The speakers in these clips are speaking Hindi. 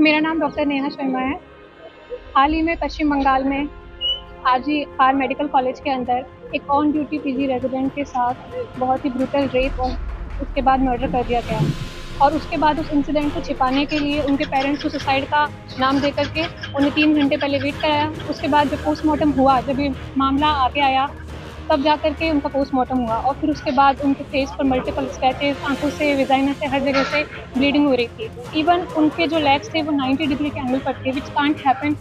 मेरा नाम डॉक्टर नेहा शर्मा है। हाल ही में पश्चिम बंगाल में आरजी आर मेडिकल कॉलेज के अंदर एक ऑन ड्यूटी पीजी रेजिडेंट के साथ बहुत ही ब्रूटल रेप और उसके बाद मर्डर कर दिया गया। और उसके बाद उस इंसिडेंट को छिपाने के लिए उनके पेरेंट्स को सुसाइड का नाम दे करके उन्हें 3 घंटे पहले वेट कराया। उसके बाद जब पोस्टमार्टम हुआ, जब ये मामला आगे आया, तब जा करके उनका पोस्टमार्टम हुआ और फिर उसके बाद उनके फेस पर मल्टीपल स्क्रैचेस, आंखों से, वेजाइना से, हर जगह से ब्लीडिंग हो रही थी। इवन उनके जो लेग्स थे वो 90 डिग्री के एंगल पर थे, विच कांट हैपन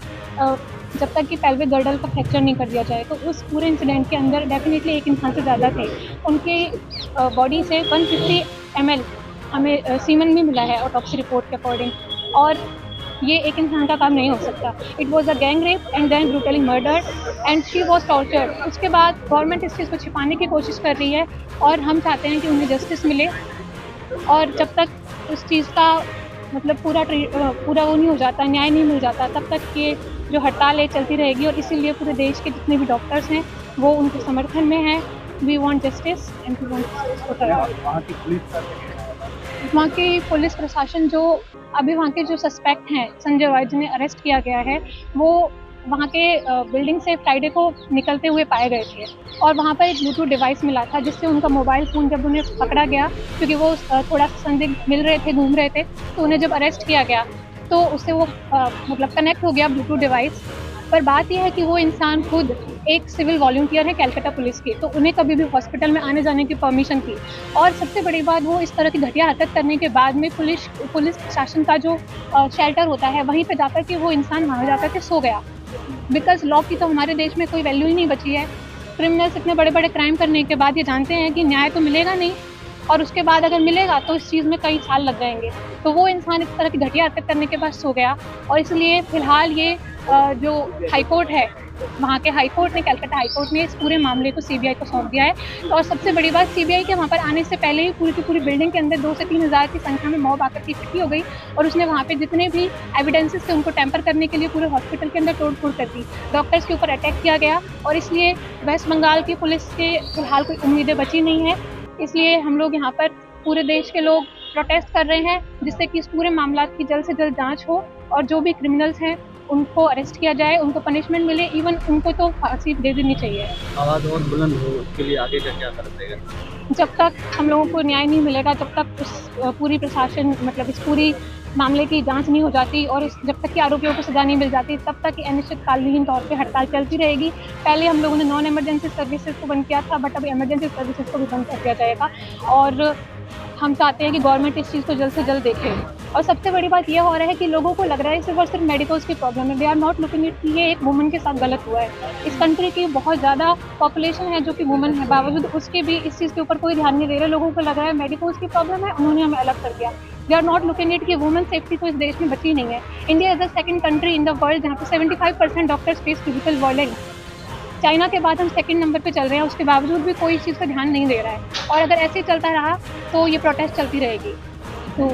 जब तक कि पेल्विक गर्डल का फ्रैक्चर नहीं कर दिया जाए। तो उस पूरे इंसिडेंट के अंदर डेफिनेटली एक इंसान से ज़्यादा थे। उनके बॉडी से 150 ml हमें सीमन भी मिला है ऑटोप्सी रिपोर्ट के अकॉर्डिंग। और ये एक इंसान का काम नहीं हो सकता। It was a gang rape and then brutally murder and she was tortured. उसके बाद गवर्नमेंट इस चीज़ को छिपाने की कोशिश कर रही है और हम चाहते हैं कि उन्हें जस्टिस मिले। और जब तक उस चीज़ का मतलब पूरा वो नहीं हो जाता, न्याय नहीं मिल जाता, तब तक ये जो हड़ताल है चलती रहेगी। और इसीलिए पूरे देश के जितने भी डॉक्टर्स हैं वो उनके समर्थन में हैं। We want justice and we want वहाँ की पुलिस प्रशासन जो अभी वहाँ के जो सस्पेक्ट हैं संजय रॉय जिन्हें अरेस्ट किया गया है, वो वहाँ के बिल्डिंग से फ्राइडे को निकलते हुए पाए गए थे। और वहाँ पर एक ब्लूटूथ डिवाइस मिला था जिससे उनका मोबाइल फ़ोन जब उन्हें पकड़ा गया, क्योंकि वो थोड़ा संदिग्ध मिल रहे थे, घूम रहे थे, तो उन्हें जब अरेस्ट किया गया तो उससे वो मतलब कनेक्ट हो गया ब्लूटूथ डिवाइस। पर बात यह है कि वो इंसान खुद एक सिविल वॉलंटियर है कैलकाटा पुलिस के, तो उन्हें कभी भी हॉस्पिटल में आने जाने की परमिशन थी। और सबसे बड़ी बात, वो इस तरह की घटिया हरकत करने के बाद में पुलिस प्रशासन का जो शेल्टर होता है वहीं पे जाकर के वो इंसान वहाँ जाकर के सो गया। बिकॉज लॉ की तो हमारे देश में कोई वैल्यू ही नहीं बची है। क्रिमिनल्स इतने बड़े बड़े क्राइम करने के बाद ये जानते हैं कि न्याय तो मिलेगा नहीं, और उसके बाद अगर मिलेगा तो इस चीज़ में कई साल लग जाएंगे। तो वो इंसान इस तरह की घटिया हरकत करने के बाद सो गया। और इसलिए फिलहाल ये जो हाईकोर्ट है, वहाँ के हाईकोर्ट ने, कैलकाटा हाईकोर्ट ने इस पूरे मामले को सीबीआई को सौंप दिया है। और सबसे बड़ी बात, सीबीआई के वहाँ पर आने से पहले ही पूरी की पूरी बिल्डिंग के अंदर 2 से 3 हज़ार की संख्या में मॉब आकर के इकट्ठी हो गई और उसने वहाँ पे जितने भी एविडेंसेस थे उनको टेम्पर करने के लिए पूरे हॉस्पिटल के अंदर तोड़-फोड़ कर दी। डॉक्टर्स के ऊपर अटैक किया गया और इसलिए वेस्ट बंगाल की पुलिस से फिलहाल कोई उम्मीदें बची नहीं है। इसलिए हम लोग यहाँ पर पूरे देश के लोग प्रोटेस्ट कर रहे हैं, जिससे कि इस पूरे मामला की जल्द से जल्द जांच हो और जो भी क्रिमिनल्स हैं उनको अरेस्ट किया जाए, उनको पनिशमेंट मिले, इवन उनको तो फांसी दे देनी चाहिए। आवाज़ और बुलंद हो, उसके लिए आगे का क्या करते हैं? जब तक हम लोगों को न्याय नहीं मिलेगा, जब तक उस पूरी प्रशासन मतलब इस पूरी मामले की जांच नहीं हो जाती और जब तक कि आरोपियों को सजा नहीं मिल जाती, तब तक अनिश्चितकालीन तौर पे हड़ताल चलती रहेगी। पहले हम लोगों ने नॉन इमरजेंसी सर्विसेज को बंद किया था, बट अब इमरजेंसी सर्विसेज को भी बंद कर दिया जाएगा। और हम चाहते हैं कि गवर्नमेंट इस चीज़ को जल्द से जल्द देखे। और सबसे बड़ी बात यह हो रहा है कि लोगों को लग रहा है सिर्फ और सिर्फ मेडिकल्स की प्रॉब्लम है। They are not looking it कि ये एक वुमन के साथ गलत हुआ है। इस कंट्री की बहुत ज़्यादा पॉपुलेशन है जो कि वुमन है, बावजूद उसके भी इस चीज़ के ऊपर कोई ध्यान नहीं दे रहे। लोगों को लग रहा है मेडिकल्स की प्रॉब्लम है, उन्होंने हमें अलग कर दिया। They are not looking it कि वुमेन सेफ्टी तो इस देश में बची नहीं है। India is the second country in the world जहाँ पे 75% doctors face physical violence. China के बाद हम सेकंड नंबर पे चल रहे हैं, उसके बावजूद भी कोई इस चीज़ पर ध्यान नहीं दे रहा है। और अगर ऐसे ही चलता रहा तो ये प्रोटेस्ट चलती रहेगी। तो